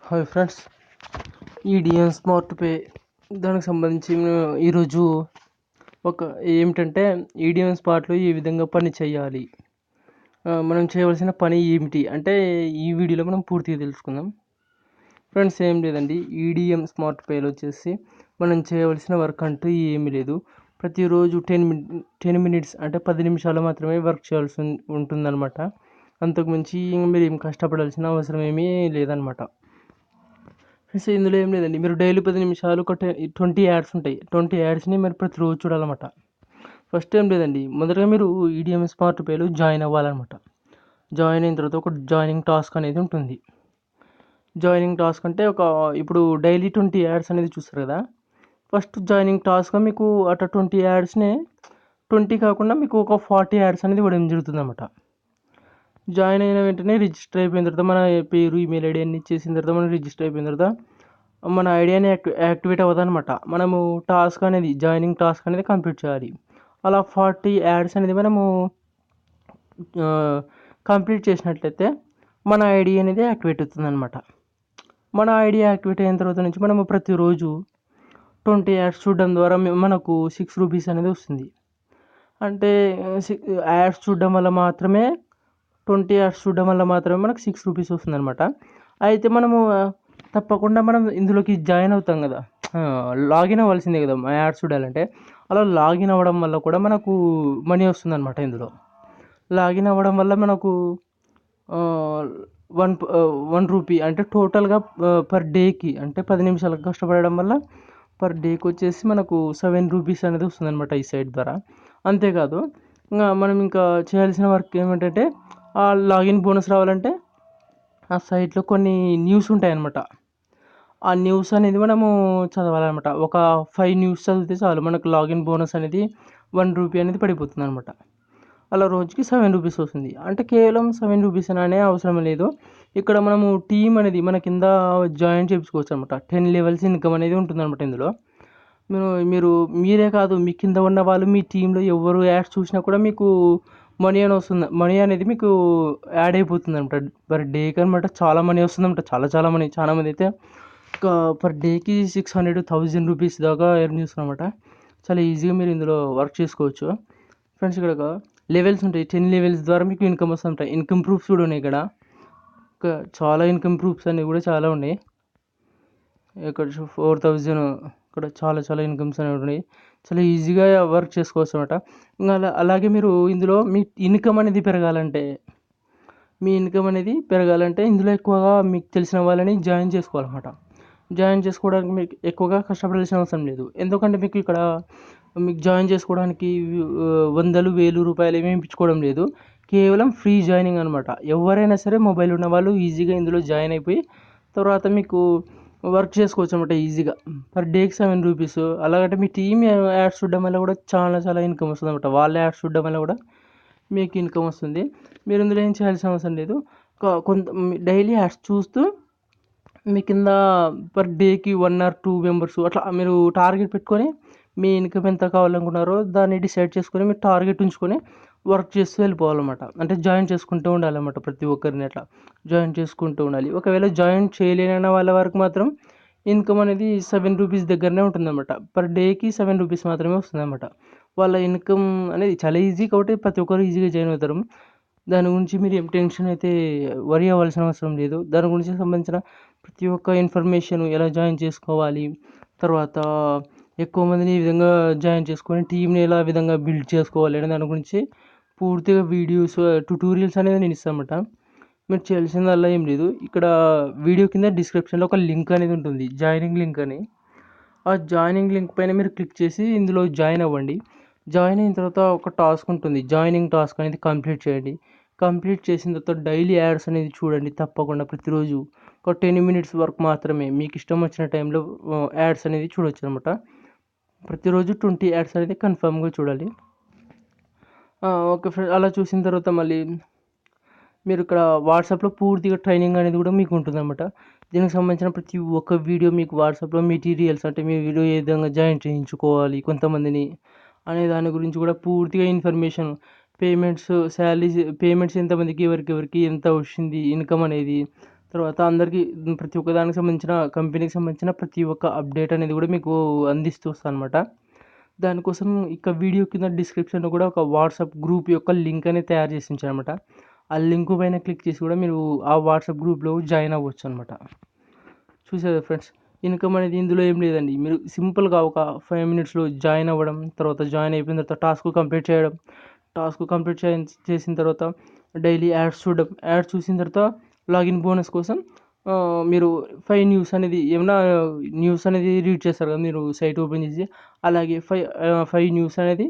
Hi friends, EDM smart pay దానికి సంబంధించి ఈరోజు ఏమిటంటే ఈడిఎం స్మార్ట్లో ఏ విధంగా పని చేయాలి, మనం చేయవలసిన పని ఏమిటి అంటే ఈ వీడియోలో మనం పూర్తిగా తెలుసుకుందాం. ఫ్రెండ్స్, ఏం లేదండి, ఈడిఎం స్మార్ట్ పేలో వచ్చేసి మనం చేయవలసిన వర్క్ అంటూ ఏమీ లేదు. ప్రతిరోజు 10 మినిట్స్ అంటే 10 నిమిషాలు మాత్రమే వర్క్ చేయాల్సి ఉంటుందన్నమాట. అంతకుమించి మీరు ఏం కష్టపడాల్సిన అవసరం ఏమీ లేదనమాట. సో ఇందులో ఏం లేదండి, మీరు డైలీ 10 నిమిషాలు ఒక 20 యాడ్స్ ఉంటాయి. 20 యాడ్స్ని మీరు ప్రతిరోజు చూడాలన్నమాట. ఫస్ట్ ఏం లేదండి, మొదటగా మీరు ఈడిఎం స్మార్ట్ పేలో జాయిన్ అవ్వాలన్నమాట. జాయిన్ అయిన తర్వాత ఒక జాయినింగ్ టాస్క్ అనేది ఉంటుంది. జాయినింగ్ టాస్క్ అంటే ఇప్పుడు డైలీ 20 యాడ్స్ అనేది చూస్తారు కదా, ఫస్ట్ జాయినింగ్ టాస్క్గా మీకు అట్లా 20 యాడ్స్ని 20 కాకుండా మీకు ఒక 40 యాడ్స్ అనేది ఇవ్వడం జరుగుతుంది అన్నమాట. జాయిన్ అయిన వెంటనే రిజిస్టర్ అయిపోయిన తర్వాత మన పేరు, ఈమెయిల్ ఐడి అన్ని ఇచ్చేసిన తర్వాత మనం రిజిస్టర్ అయిపోయిన తర్వాత మన ఐడియాని యాక్టివేట్ అవ్వదన్నమాట. మనము జాయినింగ్ టాస్క్ అనేది కంప్లీట్ చేయాలి. అలా 40 యాడ్స్ అనేది మనము కంప్లీట్ చేసినట్లయితే మన ఐడి అనేది యాక్టివేట్ అవుతుంది అనమాట. మన ఐడి యాక్టివేట్ అయిన తర్వాత నుంచి మనము ప్రతిరోజు 20 యాడ్స్ చూడడం ద్వారా మనకు 6 రూపీస్ అనేది వస్తుంది. అంటే యాడ్స్ చూడడం వల్ల మాత్రమే 20 యాడ్స్ చూడడం వల్ల మాత్రమే మనకు 6 రూపీస్ వస్తుంది అనమాట. అయితే మనము తప్పకుండా మనం ఇందులోకి జాయిన్ అవుతాం కదా, లాగిన్ అవ్వాల్సిందే కదా యాడ్స్ చూడాలంటే. అలా లాగిన్ అవ్వడం వల్ల కూడా మనకు మనీ వస్తుంది అనమాట. ఇందులో లాగిన్ అవ్వడం వల్ల మనకు 1 రూపీ అంటే టోటల్గా పర్ డేకి అంటే 10 నిమిషాలకు కష్టపడడం వల్ల పర్ డేకి వచ్చేసి మనకు 7 రూపీస్ అనేది వస్తుంది అనమాట ఈ సైట్ ద్వారా. అంతేకాదు, మనం ఇంకా చేయాల్సిన వర్క్ ఏమిటంటే, ఆ లాగిన్ బోనస్ రావాలంటే ఆ సైట్లో కొన్ని న్యూస్ ఉంటాయన్నమాట. ఆ న్యూస్ అనేది మనము చదవాలన్నమాట. ఒక 5 న్యూస్ చదివితే చాలు, మనకు లాగిన్ బోనస్ అనేది 1 రూపీ అనేది పడిపోతుంది అనమాట. అలా రోజుకి 7 రూపీస్ వస్తుంది. అంటే కేవలం 7 రూపీస్ అనే అవసరం లేదు. ఇక్కడ మనము టీం అనేది మన కింద జాయిన్ చేయించుకోవచ్చు అనమాట. 10 లెవెల్స్ ఇన్కమ్ అనేది ఉంటుందన్నమాట ఇందులో. మీరే కాదు, మీ కింద ఉన్న వాళ్ళు, మీ టీంలో ఎవరు యాడ్స్ చూసినా కూడా మీకు మనీ అని వస్తుంది. మనీ అనేది మీకు యాడ్ అయిపోతుంది అనమాట పర్ డేకి అనమాట. చాలా మనీ వస్తుంది అనమాట, చాలా మనీ. చాలా మంది అయితే పర్ డేకి 600-1000 రూపీస్ దాకా ఎర్న్ చేస్తున్నమాట. చాలా ఈజీగా మీరు ఇందులో వర్క్ చేసుకోవచ్చు. ఫ్రెండ్స్, ఇక్కడ లెవెల్స్ ఉంటాయి. 10 లెవెల్స్ ద్వారా మీకు ఇన్కమ్ వస్తుంటాయి. ఇన్కమ్ ప్రూఫ్స్ కూడా ఉన్నాయి ఇక్కడ. చాలా ఇన్కమ్ ప్రూఫ్స్ అనేవి కూడా చాలా ఉన్నాయి. ఇక్కడ 4000, ఇక్కడ చాలా ఇన్కమ్స్ అనేవి ఉన్నాయి. చాలా ఈజీగా వర్క్ చేసుకోవచ్చు అనమాట. ఇంకా అలాగే మీరు ఇందులో మీ ఇన్కమ్ అనేది పెరగాలంటే ఇందులో ఎక్కువగా మీకు తెలిసిన వాళ్ళని జాయిన్ చేసుకోవాలన్నమాట. జాయిన్ చేసుకోవడానికి మీకు ఎక్కువగా కష్టపడాల్సిన అవసరం లేదు. ఎందుకంటే మీకు ఇక్కడ మీకు జాయిన్ చేసుకోవడానికి వందలు, 1000 రూపాయలు ఏమీ ఇప్పించుకోవడం లేదు. కేవలం ఫ్రీ జాయినింగ్ అనమాట. ఎవరైనా సరే మొబైల్ ఉన్న వాళ్ళు ఈజీగా ఇందులో జాయిన్ అయిపోయి తర్వాత మీకు వర్క్ చేసుకోవచ్చు అనమాట ఈజీగా. పర్ డేకి 7 రూపీస్. అలాగంటే మీ టీమ్ యాడ్స్ చూడడం వల్ల కూడా చాలా ఇన్కమ్ వస్తుంది అనమాట. వాళ్ళ యాడ్స్ చూడడం వల్ల కూడా మీకు ఇన్కమ్ వస్తుంది. మీరు ఇందులో ఏం చేయాల్సిన అవసరం లేదు. కొంత డైలీ యాడ్స్ చూస్తూ మీ కింద పర్ డేకి 1 or 2 మెంబర్స్ అట్లా మీరు టార్గెట్ పెట్టుకొని మీ ఇన్కమ్ ఎంత కావాలనుకున్నారో దాన్ని డిసైడ్ చేసుకొని మీరు టార్గెట్ ఉంచుకొని వర్క్ చేస్తూ వెళ్ళిపోవాలన్నమాట. అంటే జాయిన్ చేసుకుంటూ ఉండాలన్నమాట. ప్రతి ఒక్కరిని అట్లా జాయిన్ చేసుకుంటూ ఉండాలి. ఒకవేళ జాయిన్ చేయలేనన్న వాళ్ళ వరకు మాత్రం ఇన్కమ్ అనేది 7 రూపీస్ దగ్గరనే ఉంటుందన్నమాట. పర్ డేకి 7 రూపీస్ మాత్రమే వస్తుందన్నమాట. వాళ్ళ ఇన్కమ్ అనేది చాలా ఈజీ కాబట్టి ప్రతి ఒక్కరు ఈజీగా జాయిన్ అవుతారు. దాని గురించి మీరు ఏం టెన్షన్ అయితే వరీ అవ్వాల్సిన అవసరం లేదు. దాని గురించి సంబంధించిన ప్రతి ఒక్క ఇన్ఫర్మేషన్, ఎలా జాయిన్ చేసుకోవాలి, తర్వాత ఎక్కువ మందిని ఈ విధంగా జాయిన్ చేసుకొని టీంని ఎలా విధంగా బిల్డ్ చేసుకోవాలి అనే దాని గురించి పూర్తిగా వీడియోస్, ట్యుటోరియల్స్ అనేది నేను ఇస్తానమాట. మీరు చేయాల్సిందల్లా ఏం లేదు, ఇక్కడ వీడియో కింద డిస్క్రిప్షన్లో ఒక లింక్ అనేది ఉంటుంది, జాయినింగ్ లింక్ అని. ఆ జాయినింగ్ లింక్ పైన మీరు క్లిక్ చేసి ఇందులో జాయిన్ అవ్వండి. జాయిన్ అయిన తర్వాత ఒక టాస్క్ ఉంటుంది, జాయినింగ్ టాస్క్ అనేది కంప్లీట్ చేయండి. కంప్లీట్ చేసిన తర్వాత డైలీ యాడ్స్ అనేది చూడండి తప్పకుండా. ప్రతిరోజు ఒక 10 మినిట్స్ వరకు మాత్రమే మీకు ఇష్టం వచ్చిన టైంలో యాడ్స్ అనేది చూడొచ్చు అనమాట. ప్రతిరోజు 20 యాడ్స్ అనేది కన్ఫామ్గా చూడాలి. ఓకే ఫ్రెండ్, అలా చూసిన తర్వాత మళ్ళీ మీరు ఇక్కడ వాట్సాప్లో పూర్తిగా ట్రైనింగ్ అనేది కూడా మీకు ఉంటుందన్నమాట. దీనికి సంబంధించిన ప్రతి ఒక్క వీడియో మీకు వాట్సాప్లో మెటీరియల్స్, అంటే మీ వీడియో ఏ విధంగా జాయిన్ చేయించుకోవాలి కొంతమందిని అనే దాని గురించి కూడా పూర్తిగా ఇన్ఫర్మేషన్, పేమెంట్స్, శాలరీస్, పేమెంట్స్ ఎంతమందికి ఎవరికి ఎంత వచ్చింది ఇన్కమ్ అనేది, తర్వాత అందరికీ ప్రతి ఒక్క దానికి సంబంధించిన కంపెనీకి సంబంధించిన ప్రతి ఒక్క అప్డేట్ అనేది కూడా మీకు అందిస్తూ వస్తానన్నమాట. దానికోసం ఇక వీడియో కింద డిస్క్రిప్షన్‌లో కూడా ఒక వాట్సాప్ గ్రూప్ యొక్క లింక్ అనేది తయారు చేసి ఉంచానన్నమాట. ఆ లింక్ పైన క్లిక్ చేసి కూడా మీరు ఆ వాట్సాప్ గ్రూప్‌లో జాయిన్ అవ్వచ్చనమాట. చూసారా ఫ్రెండ్స్, ఇన్కమ్ అనేది ఇందులో ఏం లేదండి. మీరు సింపుల్‌గా ఒక 5 మినిట్స్‌లో జాయిన్ అవ్వడం, తర్వాత జాయిన్ అయిపోయిన తర్వాత టాస్క్ కంప్లీట్ చేయడం. టాస్క్ కంప్లీట్ చేసిన తర్వాత డైలీ యాడ్స్ చూడడం. యాడ్స్ చూసిన తర్వాత లాగిన్ బోనస్ కోసం మీరు 5 న్యూస్ అనేది ఏమన్నా న్యూస్ అనేది రీడ్ చేస్తారు కదా మీరు సైట్ ఓపెన్ చేసి. అలాగే 5 న్యూస్ అనేది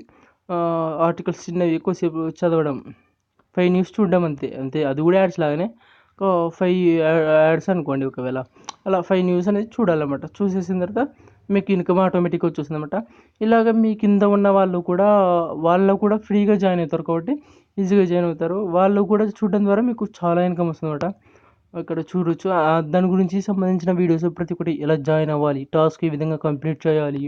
ఆర్టికల్స్ చిన్నవి ఎక్కువసేపు చదవడం. 5 న్యూస్ చూడడం అంతే. అంతే అది కూడా యాడ్స్ లాగానే. 5 యాడ్స్ అనుకోండి ఒకవేళ. అలా 5 న్యూస్ అనేది చూడాలన్నమాట. చూసేసిన తర్వాత మీకు ఇన్కమ్ ఆటోమేటిక్‌గా వచ్చేస్తుందన్నమాట. ఇలాగ మీ కింద ఉన్న వాళ్ళు కూడా ఫ్రీగా జాయిన్ అవుతారు కాబట్టి ఈజీగా జాయిన్ అవుతారు. వాళ్ళు కూడా చూడడం ద్వారా మీకు చాలా ఇన్కమ్ వస్తుందన్నమాట. అక్కడ చూడొచ్చు. దాని గురించి సంబంధించిన వీడియోస్ ప్రతి ఒక్కటి ఎలా జాయిన్ అవ్వాలి, టాస్క్ ఏ విధంగా కంప్లీట్ చేయాలి,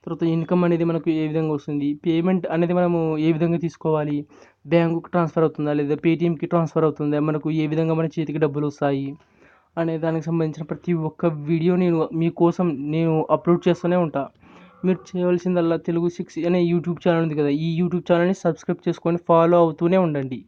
తర్వాత ఇన్కమ్ అనేది మనకు ఏ విధంగా వస్తుంది, పేమెంట్ అనేది మనము ఏ విధంగా తీసుకోవాలి, బ్యాంకుకి ట్రాన్స్ఫర్ అవుతుందా లేదా పేటీఎంకి ట్రాన్స్ఫర్ అవుతుందా, మనకు ఏ విధంగా మన చేతికి డబ్బులు వస్తాయి అనే దానికి సంబంధించిన ప్రతి ఒక్క వీడియో మీకోసం నేను అప్లోడ్ చేస్తూనే ఉంటా. మీరు చేయవలసిందల్లా తెలుగు 6 అనే యూట్యూబ్ ఛానల్ ఉంది కదా, ఈ యూట్యూబ్ ఛానల్ని సబ్స్క్రైబ్ చేసుకొని ఫాలో అవుతూనే ఉండండి.